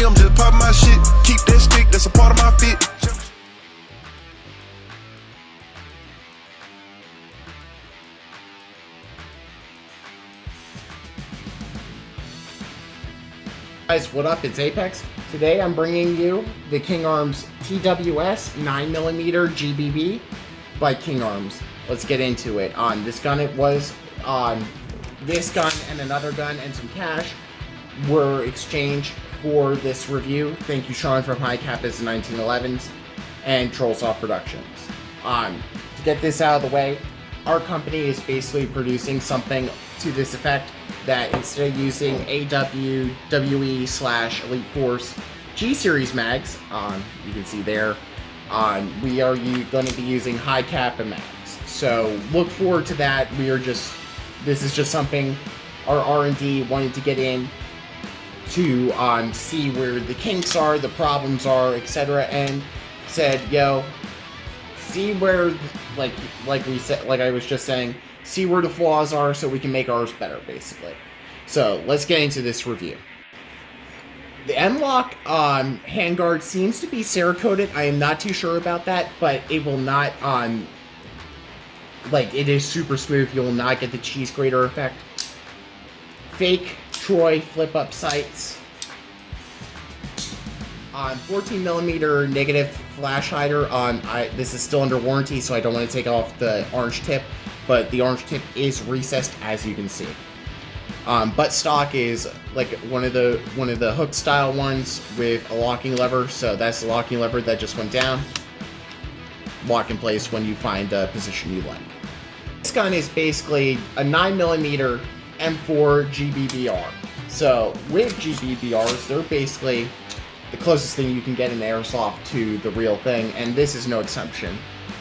me, I'm just popping my shit. Keep that stick, that's a part of my fit. Guys, what up? It's Apex. Today I'm bringing you the King Arms TWS 9mm GBB by King Arms. Let's get into it. On this gun, it was this gun and another gun and some cash were exchanged for this review. Thank you, Shawn from hicapas 1911s and Trollsoft Productions. To get this out of the way, our company is basically producing something to this effect, that instead of using AWWE/Elite Force G-Series mags, you can see there, we are going to be using hicapa mags. So look forward to that. This is just something our R&D wanted to get in to see where the kinks are, the problems are, etc., and said, yo, see where, like I was just saying, see where the flaws are so we can make ours better, basically. So let's get into this review. The M-Lock Handguard seems to be Cerakoted. I am not too sure about that, but it will not, it is super smooth. You will not get the cheese grater effect. Fake Troy flip-up sights. 14mm negative flash hider. This is still under warranty, so I don't want to take off the orange tip, but the orange tip is recessed, as you can see. Butt stock is like one of the hook style ones with a locking lever, so that's the locking lever that just went down. Lock in place when you find a position you like. This gun is basically a 9mm M4 gbbr. So with gbbrs, they're basically the closest thing you can get in airsoft to the real thing, and this is no exception.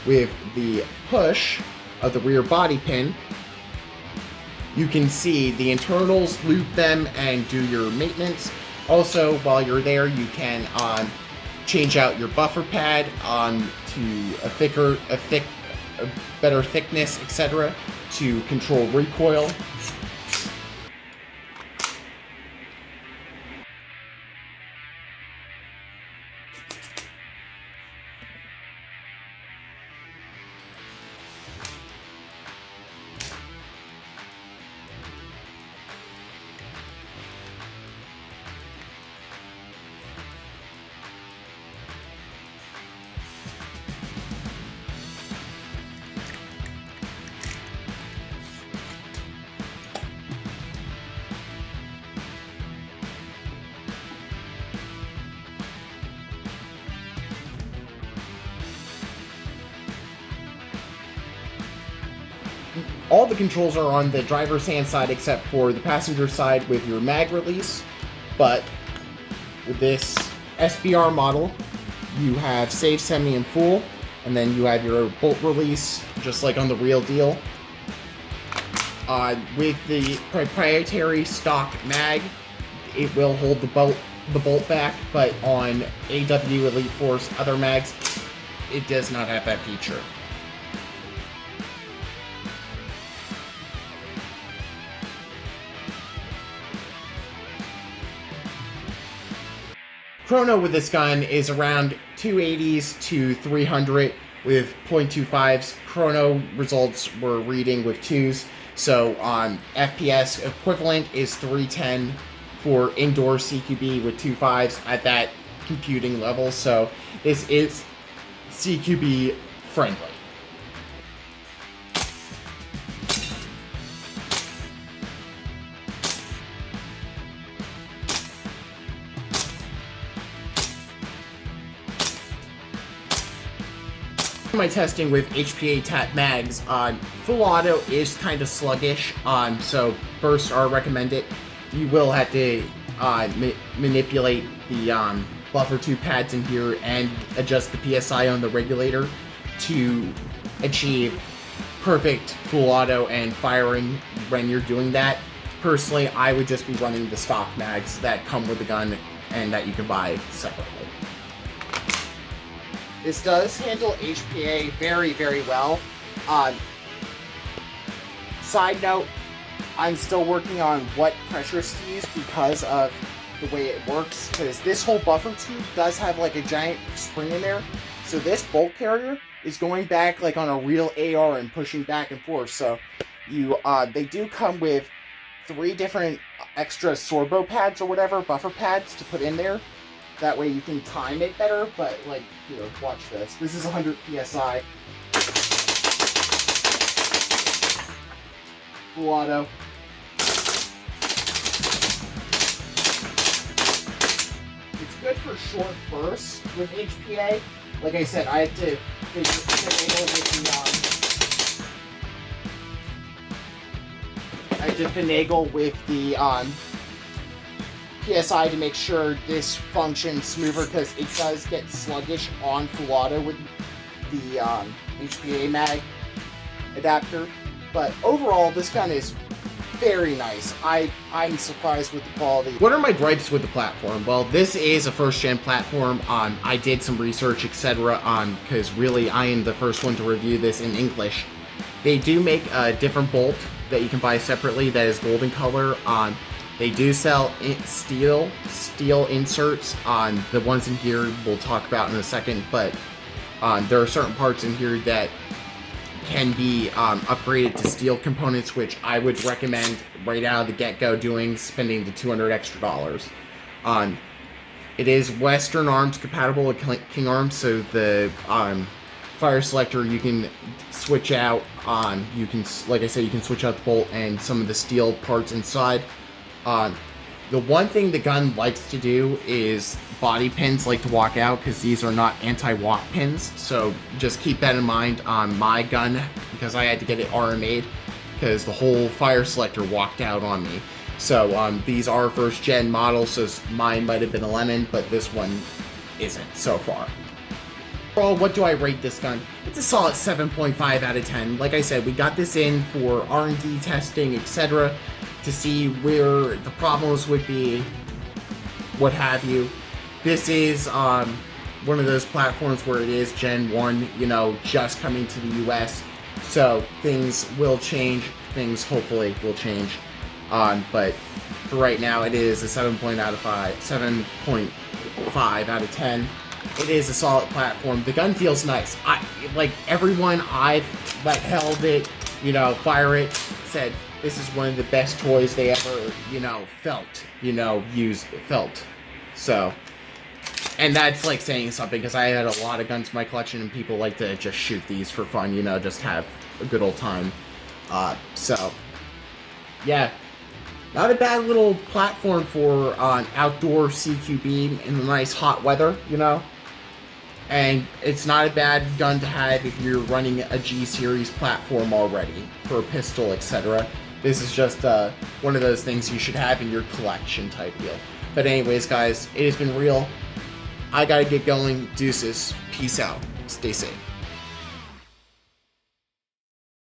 With the push of the rear body pin, you can see the internals, loop them, and do your maintenance. Also, while you're there, you can change out your buffer pad to a better thickness, etc., to control recoil. All the controls are on the driver's hand side except for the passenger side with your mag release, but with this SBR model, you have save, semi, and full, and then you have your bolt release, just like on the real deal. With the proprietary stock mag, it will hold the bolt back, but on AW Elite Force other mags, it does not have that feature. Chrono with this gun is around 280s to 300 with .25s. Chrono results were reading with 2s, so FPS equivalent is 310 for indoor CQB with 2.5s at that computing level, so this is CQB friendly. My testing with HPA TAT mags, full auto is kind of sluggish, so bursts are recommended. You will have to manipulate the buffer tube pads in here and adjust the PSI on the regulator to achieve perfect full auto and firing when you're doing that. Personally, I would just be running the stock mags that come with the gun and that you can buy separately. This does handle HPA very, very well. Side note, I'm still working on what pressures to use because of the way it works, because this whole buffer tube does have like a giant spring in there. So this bolt carrier is going back like on a real AR and pushing back and forth. So they do come with 3 different extra sorbo pads or whatever, buffer pads to put in there. That way you can time it better. But like, here, watch this. This is 100 PSI. Full auto. It's good for short bursts with HPA. Like I said, I had to finagle with the PSI to make sure this functions smoother, because it does get sluggish on full auto with the HPA mag adapter. But overall, this gun is very nice. I'm surprised with the quality. What are my gripes with the platform? Well, this is a first-gen platform. I did some research, etc. Because really, I am the first one to review this in English. They do make a different bolt that you can buy separately that is golden color. They do sell steel inserts. The ones in here we'll talk about in a second, but there are certain parts in here that can be upgraded to steel components, which I would recommend right out of the get-go spending the $200 extra. It is Western Arms compatible with King Arms, so the fire selector you can switch out you can, like I said, you can switch out the bolt and some of the steel parts inside. The one thing the gun likes to do is body pins like to walk out, because these are not anti-walk pins, so just keep that in mind on my gun, because I had to get it RMA'd because the whole fire selector walked out on me. So these are first gen models, so mine might have been a lemon, but this one isn't so far. Overall, what do I rate this gun? It's a solid 7.5 out of 10. Like I said, we got this in for R&D testing, etc., to see where the problems would be, what have you. This is one of those platforms where it is Gen 1, just coming to the US. So things will change. Things hopefully will change. But for right now, it is a 7.5 out of 10. It is a solid platform. The gun feels nice. Like everyone I've held it, fire it, said this is one of the best toys they ever, felt. So, and that's like saying something, because I had a lot of guns in my collection and people like to just shoot these for fun, just have a good old time. So, yeah. Not a bad little platform for outdoor CQB in the nice hot weather, And it's not a bad gun to have if you're running a G-Series platform already for a pistol, etc. This is just one of those things you should have in your collection type deal. But anyways, guys, it has been real. I gotta get going. Deuces. Peace out. Stay safe.